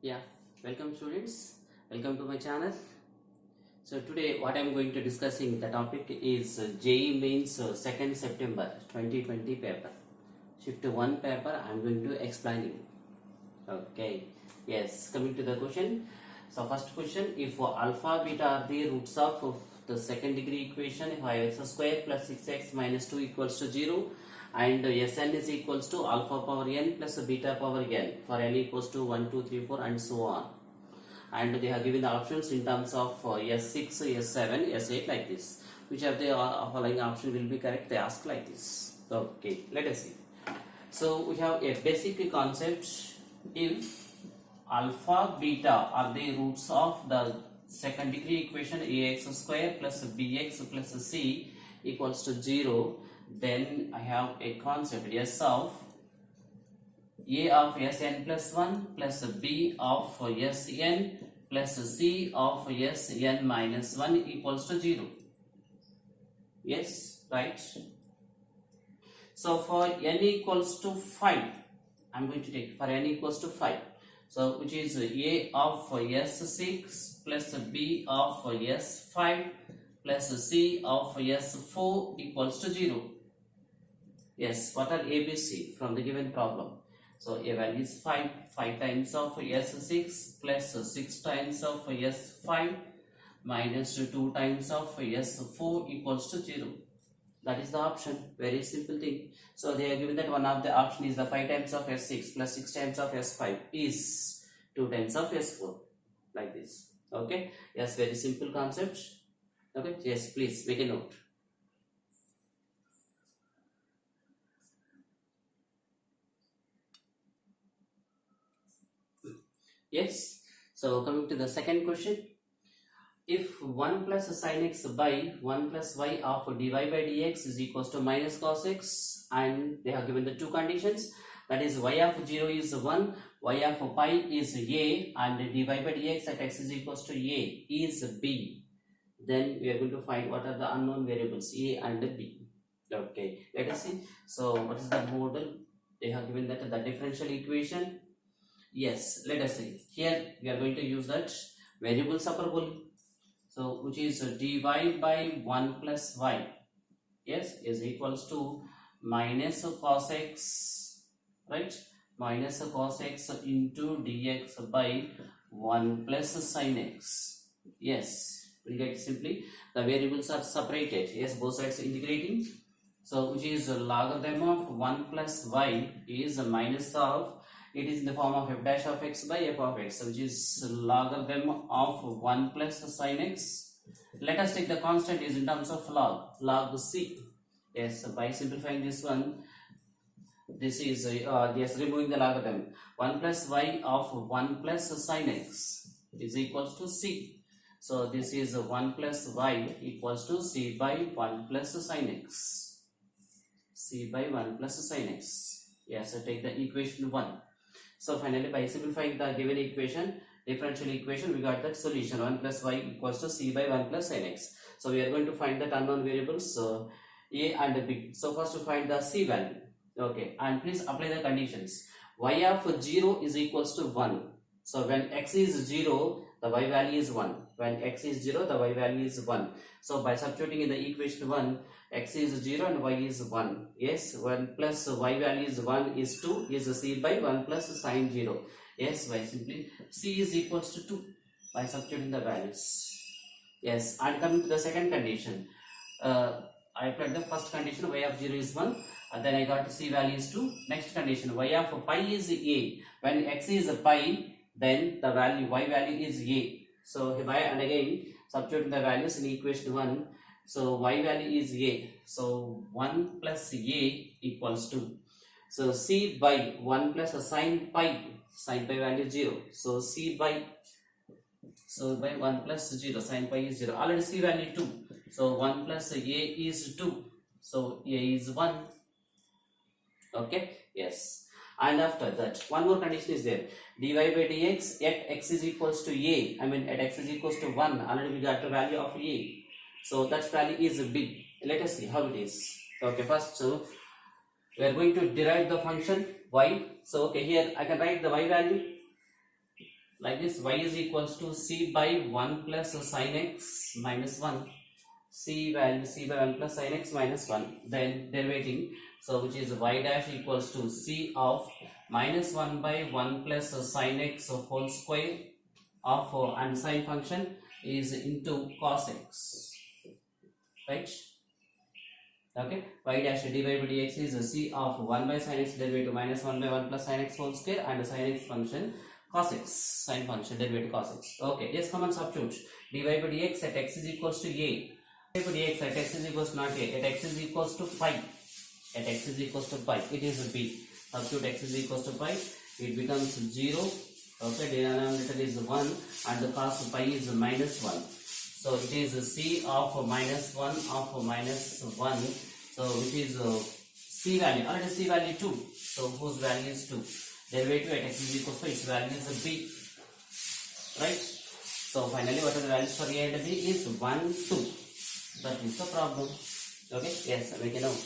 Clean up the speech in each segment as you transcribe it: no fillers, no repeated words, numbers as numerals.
Yeah, welcome students. Welcome to my channel. So today what I am going to discussing the topic is JEE Mains 2nd September 2020 paper. Shift 1 paper I am going to explain it. Okay. Yes, coming to the question. So first question, if alpha beta are the roots of the second degree equation 5x square plus 6x minus 2 equals to 0 and Sn is equals to alpha power n plus beta power n for n equals to 1, 2, 3, 4 and so on. And they have given the options in terms of S6, S7, S8 like this. Which of the following option will be correct? They ask like this. Okay, let us see. So we have a basic concept. If alpha beta are the roots of the second degree equation ax square plus bx plus c equals to 0, then I have a concept S of a of Sn plus 1 plus b of Sn plus c of Sn minus 1 equals to 0. Yes, right. So for n equals to 5, I am going to take for n equals to 5. So which is a of S6 plus b of S5 plus c of S4 equals to 0. Yes, what are ABC from the given problem? So a value is 5 times of S6 plus 6 times of S5 minus 2 times of S4 equals to 0. That is the option. Very simple thing. So they are given that one of the option is the 5 times of S6 plus 6 times of S5 is 2 times of S4 like this. Okay. Yes, very simple concept. Okay. Yes, please make a note. Yes. So coming to the second question. If 1 plus sin x by 1 plus y of dy by dx is equals to minus cos x, and they have given the two conditions, that is y of 0 is 1, y of pi is a, and dy by dx at x is equals to a is b, then we are going to find what are the unknown variables a and b. Okay, let us see. So what is the model? They have given that the differential equation. Yes, let us see. Here we are going to use that variable superbole. So which is dy by 1 plus y, yes, is equals to minus cos x, right? Minus cos x into dx by 1 plus sin x. Yes, we get simply the variables are separated. Yes, both sides integrating. So which is logarithm of 1 plus y is a minus of, it is in the form of f dash of x by f of x, which is logarithm of 1 plus sin x. Let us take the constant is in terms of log c. Yes, by simplifying this one, this is yes, removing the logarithm. 1 plus y of 1 plus sin x is equals to c. So this is 1 plus y equals to c by 1 plus sin x. C by 1 plus sin x. Yes, I take the equation 1. So finally, by simplifying the given equation, differential equation, we got that solution 1 plus y equals to c by 1 plus sin x. So we are going to find that unknown variables a and b. So first to find the c value. Okay, and please apply the conditions. Y of 0 is equals to 1. So when x is 0, the y value is 1. When x is 0, the y value is 1. So by substituting in the equation 1, x is 0 and y is 1. Yes, 1 plus y value is 1 is 2 is c by 1 plus sin 0. Yes, by simply c is equals to 2 by substituting the values. Yes, and coming to the second condition, I applied the first condition, y of 0 is 1, and then I got c value is 2. Next condition, y of pi is a. When x is pi, then the value y value is a. So by and again substituting the values in equation 1. So y value is a. So 1 plus a equals 2. So c by 1 plus sin pi value 0. So c by, so by 1 plus 0, sin pi is 0. Already c value 2. So 1 plus a is 2. So a is 1. Okay, yes. And after that, one more condition is there. Dy by dx at x is equals to a. I mean at x is equals to 1. Already we got the value of a. So that value is big. Let us see how it is. Okay, first so we are going to derive the function y. So okay, here I can write the y value. like this. Y is equals to c by 1 plus sin x minus 1. C value c by 1 plus sin x minus 1. Then derivating, so which is y dash equals to c of minus 1 by 1 plus sin x whole square of and sine function is into cos x, right? Okay, y dash dy by dx is c of 1 by sin x derivative minus 1 by 1 plus sin x whole square and sin x function cos x, sine function derivative cos x. Okay, yes, come and substitute dy by dx at x is equals to a, dy by dx at x is equals to not a, at x is equals to pi, at x is equals to pi, it is b. Substitute x is equals to pi, it becomes 0. Okay, denominator is 1 and the cos pi is minus 1. So it is c of minus 1 of minus 1. So which is c value, or it is c value 2. So whose value is 2. Derivative at x is equals to its value is b. Right? So finally what are the values for a and b is 1, 2. That is the problem. Okay? Yes, make a note.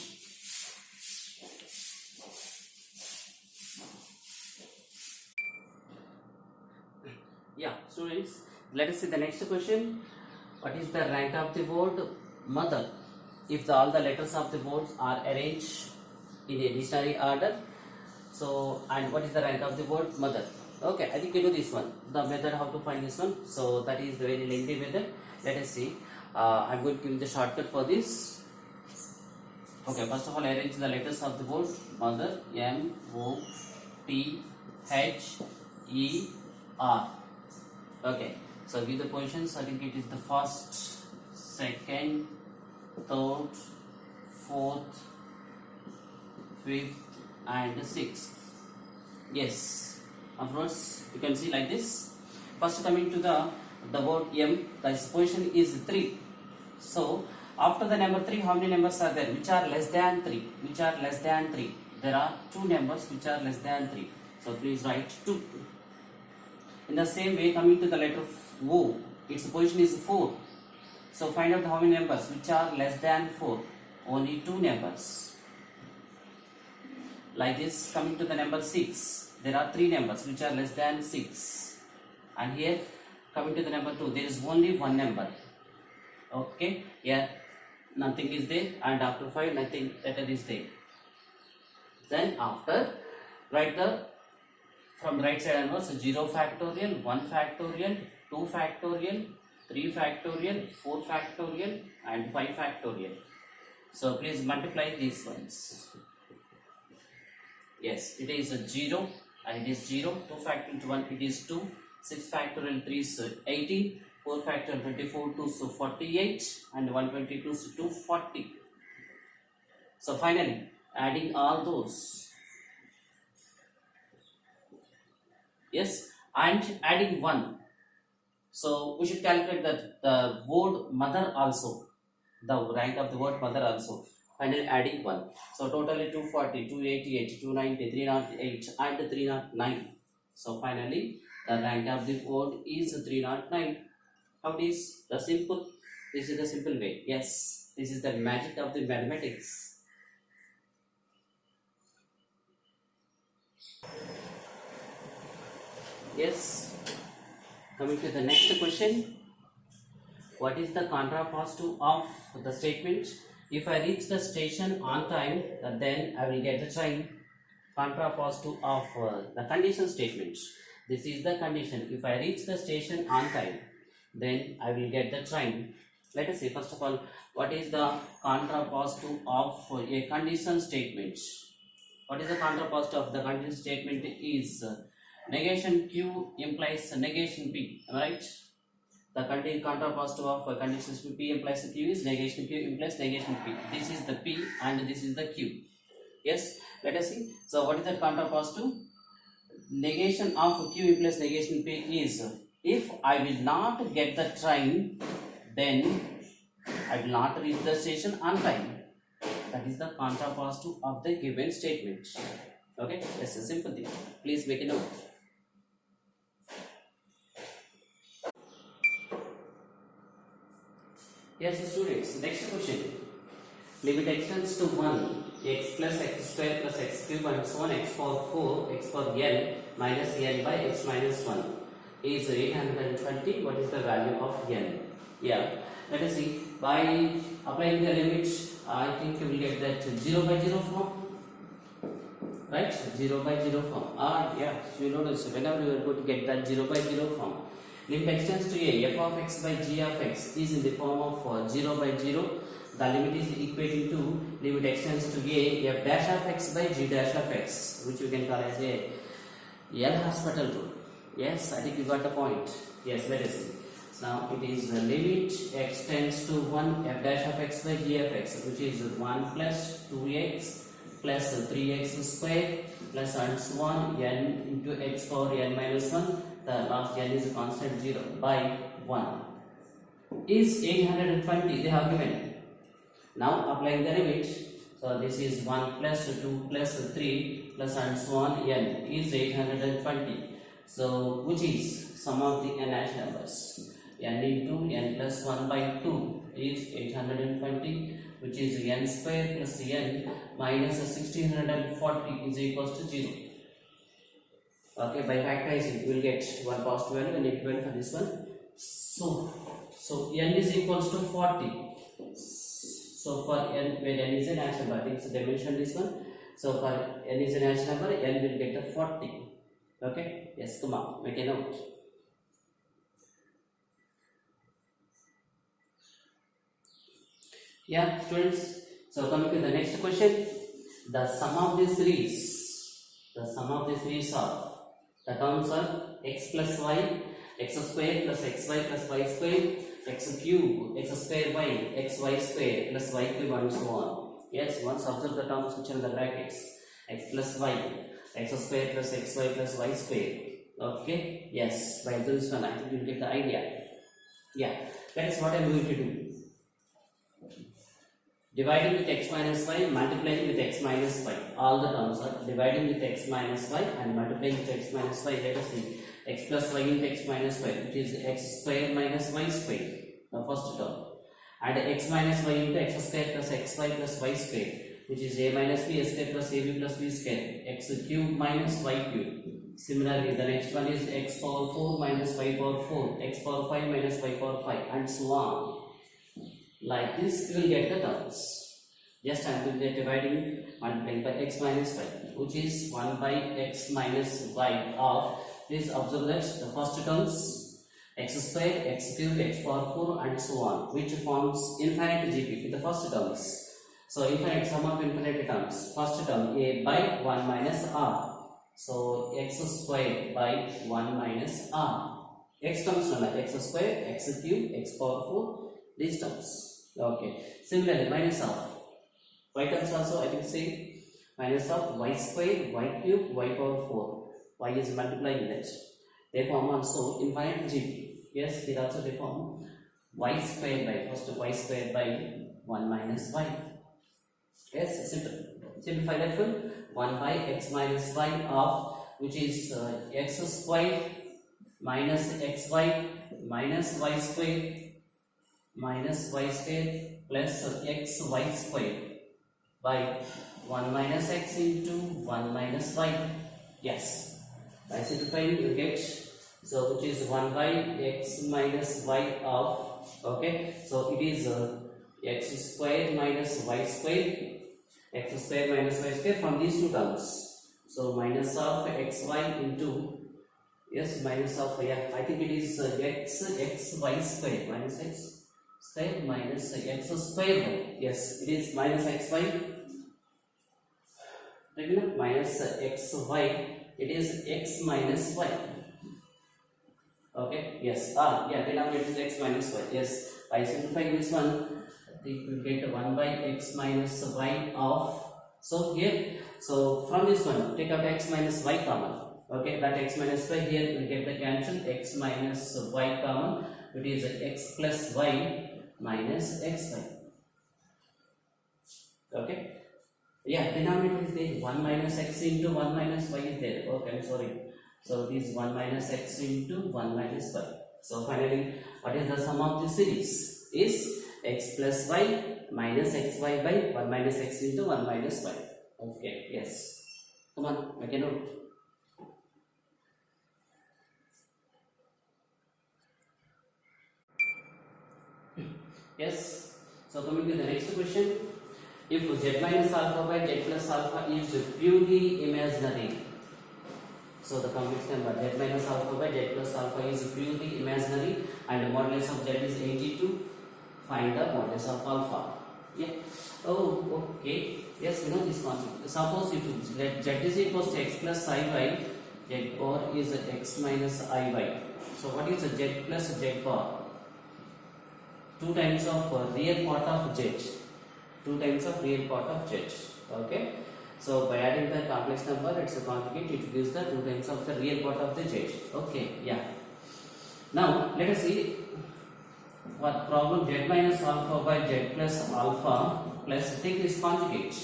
Yeah, students, let us see the next question. What is the rank of the word mother if all the letters of the words are arranged in a dictionary order? So, and what is the rank of the word mother? Okay, I think you know this one, the method how to find this one. So that is the very lengthy method. Let us see. I'm going to give you the shortcut for this. Okay, first of all, arrange the letters of the word mother. M O T H E R. Okay, so give the positions. I think it is the first, second, third, fourth, fifth, and sixth. Yes, afterwards you can see like this. First coming to the word M, the position is 3. So after the number 3, how many numbers are there which are less than 3? Which are less than 3? There are 2 numbers which are less than 3. So please write 2. In the same way, coming to the letter O, its position is 4. So find out how many numbers which are less than 4. Only 2 numbers. Like this, coming to the number 6, there are 3 numbers which are less than 6. And here, coming to the number 2, there is only 1 number. Okay, here nothing is there, and after 5, nothing letter is there. Then after, write the from right side onwards 0 factorial, 1 factorial, 2 factorial, 3 factorial, 4 factorial, and 5 factorial. So please multiply these ones. Yes, it is 0 and it is 0. 2 factorial to 1, it is 2. 6 factorial 3 is 18. 4 factorial 24 to 48, and 122 to 240. So finally, adding all those. Yes, and adding 1. So we should calculate the word mother also, the rank of the word mother also. Finally adding 1. So totally 240, 288, 290, 308 and 309. So finally the rank of the word is 309. How it is? The simple. This is the simple way. Yes, this is the magic of the mathematics. Yes. Coming to the next question. What is the contrapositive of the statement? If I reach the station on time, then I will get the train. Contrapositive of the condition statement. This is the condition. If I reach the station on time, then I will get the train. Let us see first of all, what is the contrapositive of a condition statement? What is the contrapositive of the condition statement is negation Q implies negation P, right? The contrapositive of a condition P implies Q is negation Q implies negation P. This is the P and this is the Q. Yes, let us see. So what is the contrapositive? Negation of Q implies negation P is, if I will not get the train, then I will not reach the station on time. That is the contrapositive of the given statement. Okay, that's a simple thing. Please make a note. Yes, students, next question. Limit extends to 1, x plus x square plus x cube and so on x power 4, x power n minus n by x minus 1. is 820. What is the value of n? Yeah, let us see. By applying the limit, I think we will get that 0 by 0 form, right? 0 by 0 form. Yeah, you notice whenever you are going to get that 0 by 0 form, limit extends to a f of x by g of x is in the form of 0 by 0. The limit is equating to limit extends to a f dash of x by g dash of x, which we can call as a L'Hospital rule. Yes, I think you got the point. Yes, let us see. So now it is the limit extends to 1 f dash of x by g of x, which is 1 plus 2x plus 3x square plus and so on n into x power n minus 1. The last n is a constant 0 by 1 is 820. They have given. Now applying the limit, so this is 1 plus 2 plus 3 plus and so on n is 820. So which is sum of the n natural numbers? N into n plus 1 by 2 is 820, which is n square plus n minus 1640 is equals to 0. Okay, by factorizing we will get one positive value and negative value for this one. So n is equals to 40. So for n, when n is a natural number, I think so they mentioned this one. So for n is a natural number, n will get the 40. Okay, yes, come on, make a note. Yeah, students. So coming to the next question, the sum of the series are the terms are x plus y, x square plus xy plus y square, x cube, x square y, xy square plus y cube and so on. Yes, once observe the terms which are in the brackets, x plus y, x square plus xy plus y square. Okay, yes, by this one I think you will get the idea. Yeah, that is what I am going to do. Dividing with x minus y, multiplying with x minus y. All the terms are dividing with x minus y and multiplying with x minus y. Let us see. X plus y into x minus y, which is x square minus y square, the first term. And x minus y into x square plus xy plus y square, which is a minus b square plus ab plus b square. X cube minus y cube. Similarly, the next one is x power 4 minus y power 4, x power 5 minus y power 5, and so on. Like this, you will get the terms. Just I will get dividing, multiplying by x minus y, which is 1 by x minus y of, please observe that the first terms x square, x cube, x power 4 and so on, which forms infinite GP with the first terms. So infinite sum of infinite terms. First term a by 1 minus r. So x square by 1 minus r. X terms are like x square, x cube, x power 4. These terms. Okay. Similarly, minus of y terms also I can say minus of y square, y cube, y power 4. Y is multiplying that. They form also infinite GP. Yes, here also they form y square by, first y square by 1 minus y. Yes, simple. Simplify that one. 1 by x minus y of, which is x square minus xy minus y square minus y square plus xy square by 1 minus x into 1 minus y. Yes, by simplifying you get, so which is 1 by x minus y of, okay, so it is x square minus y square, x square minus y square from these two terms. So minus of xy into, yes, minus of, yeah, I think it is xy square minus x square minus x square y. Yes, it is minus xy, minus xy, it is x minus y. Okay, yes, yeah, denominator is x minus y. Yes, by simplifying this one, I think we get 1 by x minus y of, so here, so from this one, take out x minus y common. Okay, that x minus y here will get the cancel, x minus y common, it is x plus y minus xy. Okay, yeah, denominator is there, 1 minus x into 1 minus y is there. Okay, I'm sorry. So this 1 minus x into 1 minus y. So finally, what is the sum of this series? Is x plus y minus xy by 1 minus x into 1 minus y. Okay, yes. Come on, make a note. Yes. So coming to the next question, if z minus alpha by z plus alpha is purely imaginary, so the complex number z minus alpha by z plus alpha is purely imaginary and the modulus of z is 82, find the modulus of alpha. Yeah. Oh, okay. Yes, we know this concept. Suppose if let z is equals to x plus I y, z bar is x minus I y. So what is z plus z bar? 2 times of real part of z. 2 times of real part of z. Okay. So by adding the complex number, it's a conjugate. It gives the 2 times of the real part of the z. Okay. Yeah. Now let us see what problem z minus alpha by z plus alpha plus take this conjugate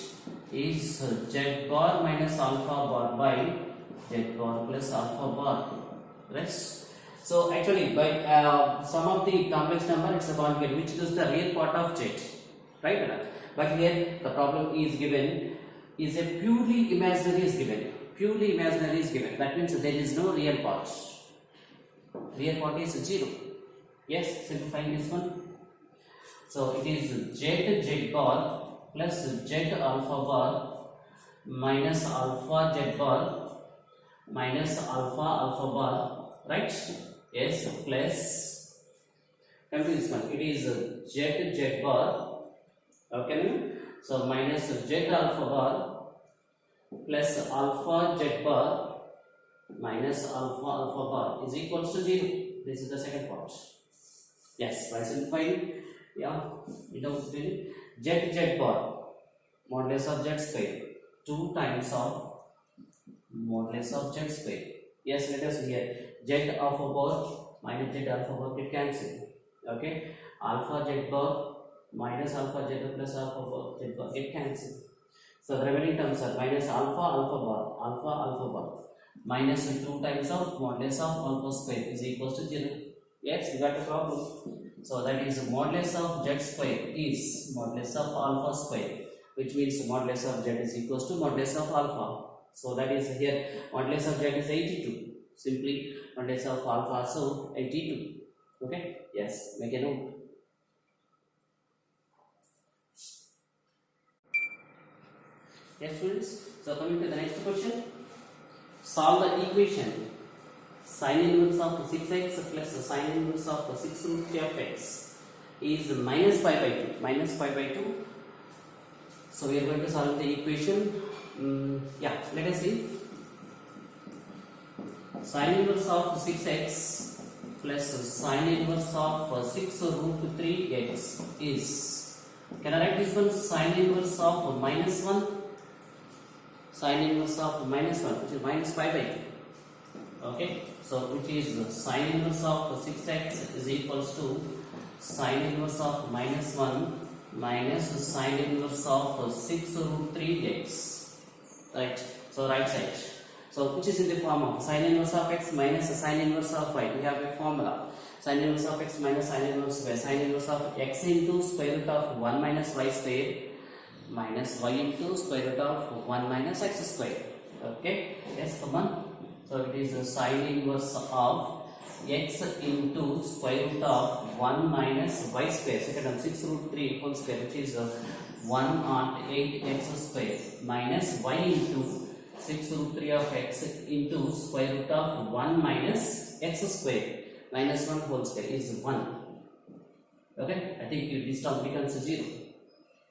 is z bar minus alpha bar by z bar plus alpha bar. Right. So actually by sum of the complex number, it's a conjugate which gives the real part of z, right? But here the problem is given is a purely imaginary is given. Purely imaginary is given. That means there is no real part. Real part is 0. Yes, simplifying this one. So it is z bar plus z alpha bar minus alpha z bar minus alpha bar, right? Yes, plus come to this one. It is z bar. Okay, so minus z alpha bar plus alpha z bar minus alpha bar is equals to 0. This is the second part. Yes, by simplifying, yeah, you know, z bar modulus of z square 2 times of modulus of z square. Yes, let us here z alpha bar minus z alpha bar get cancelled. Okay, alpha z bar minus alpha z plus alpha bar z bar get cancelled. So the remaining terms are minus alpha bar minus 2 times of modulus of alpha square is equals to 0. Yes, we got the problem. So that is modulus of z square is modulus of alpha square, which means modulus of z is equals to modulus of alpha. So that is here modulus of z is 82. Simply modulus of alpha so 82. Okay. Yes, make a note. Yes, students. So coming to the next question, solve the equation sin inverse of 6x plus sin inverse of 6 root 3 of x is minus pi by 2. Minus pi by 2. So we are going to solve the equation. Yeah, let us see. Sin inverse of 6x plus sin inverse of 6 root 3x is, can I write this one, sin inverse of minus 1? Sin inverse of minus 1, which is minus pi by 2. Okay, so which is sin inverse of 6x is equals to sin inverse of minus 1 minus sin inverse of 6 root 3x. Right, so right side. So which is in the form of sin inverse of x minus sin inverse of y. We have a formula. Sin inverse of x minus sin inverse y. Sin inverse of x into square root of 1 minus y square minus y into square root of 1 minus x square. Okay, yes, come on. So it is a sin inverse of x into square root of 1 minus y square. Second term 6 root 3 whole square, which is 108 x square minus y into 6 root 3 of x into square root of 1 minus x square minus 1 whole square is 1. Okay, I think this term becomes 0.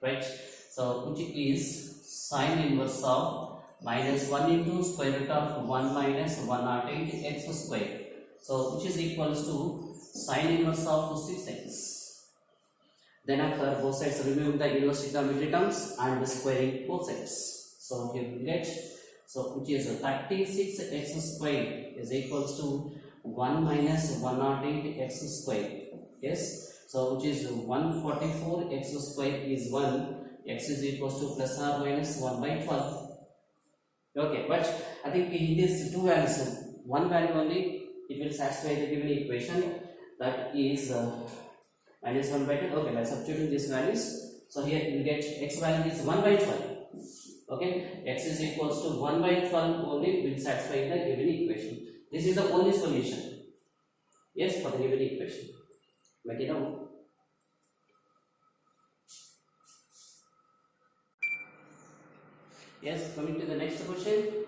Right? So which is sin inverse of minus 1 into square root of 1 minus 108 x square. So which is equals to sin inverse of 6x. Then after both sides remove the inverse trigonometry terms and squaring both sides. So here we get, so which is 36x square is equals to 1 minus 108 x square. Yes. So which is 144 x square is 1. X is equals to plus or minus 1 by 12. Okay, but I think in this two values, one value only, it will satisfy the given equation, that is minus 1 by 12. Okay, by substituting these values, so here you will get x value is 1 by 12. Okay, x is equals to 1 by 12 only will satisfy the given equation. This is the only solution. Yes, for the given equation. Make it out. Yes, coming to the next question.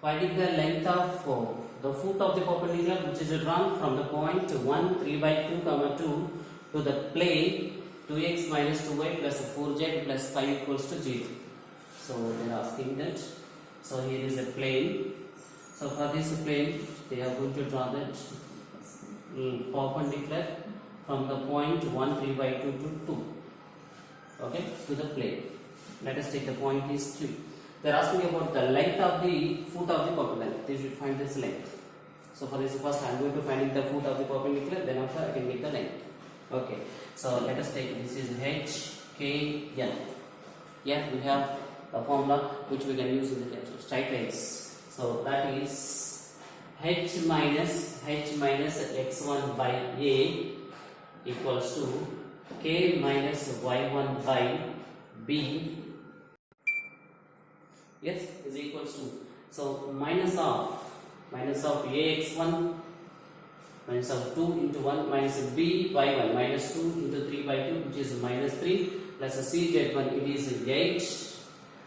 Finding the length of the foot of the perpendicular which is drawn from the point 1 3 by 2 comma 2 to the plane 2x minus 2y plus 4z plus 5 equals to 0. So they are asking that. So here is a plane. So for this plane they are going to draw that perpendicular from the point 1 3 by 2 to 2. Okay, to the plane. Let us take the point is 3. They are asking about the length of the foot of the perpendicular. They should find this length. So for this first I am going to find the foot of the perpendicular, then after I can get the length. Okay, so let us take this is h, k, l. Yeah, we have the formula which we can use in the terms of straight lines. So that is h minus x1 by a equals to k minus y1 by b. Yes, is equals to, so minus of ax1 minus of 2 into 1 minus b by 1 minus 2 into 3 by 2 which is minus 3 plus a cz1 it is 8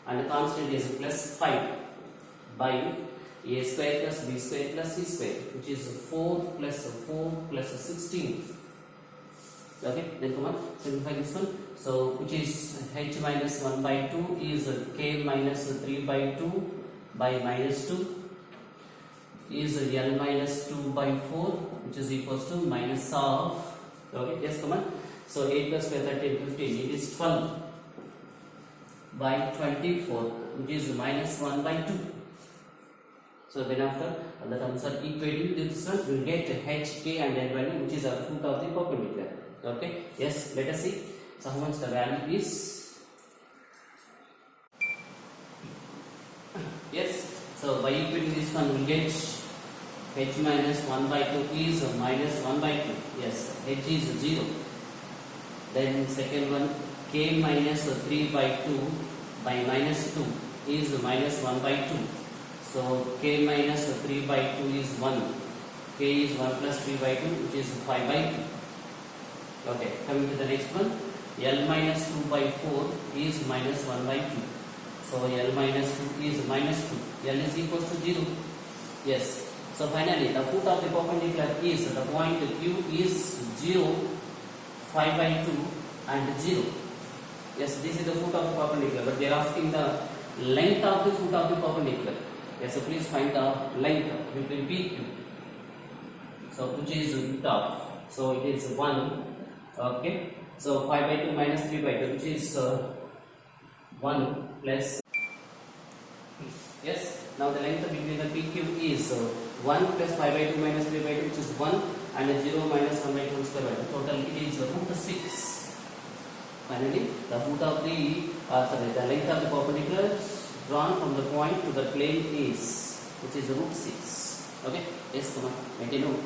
and the constant is plus 5 by a square plus b square plus c square which is 4 plus 16. Okay, then come on, simplify this one. So which is h minus 1 by 2 is k minus 3 by 2 by minus 2 is l minus 2 by 4 which is equals to minus of, okay, yes, come on. So 8 plus 12, 13, 15, it is 12 by 24 which is minus 1 by 2. So then after the terms are equating this one, we will get h, k and l value which is the foot of the perpendicular. Okay, yes, let us see. So how much the value is? Yes, so by equating this one we will get h minus 1 by 2 is minus 1 by 2. Yes, h is 0. Then second one, k minus 3 by 2 by minus 2 is minus 1 by 2. So k minus 3 by 2 is 1. K is 1 plus 3 by 2 which is 5 by 2. Okay, coming to the next one, L minus 2 by 4 is minus 1 by 2. So L minus 2 is minus 2. L is equals to 0. Yes. So finally, the foot of the perpendicular is the point Q is 0, 5 by 2 and 0. Yes, this is the foot of the perpendicular, but they are asking the length of the foot of the perpendicular. Yes, so please find the length between PQ. So which is root of. So it is 1. Okay, so 5 by 2 minus 3 by 2 which is 1 plus, yes, now the length between the PQ is 1 plus 5 by 2 minus 3 by 2 which is 1 and 0 minus 1 by 2 square by 2, total it is root 6. Finally, the foot of the, the length of the perpendicular drawn from the point to the plane is, which is root 6. Okay, yes, come on, make a note.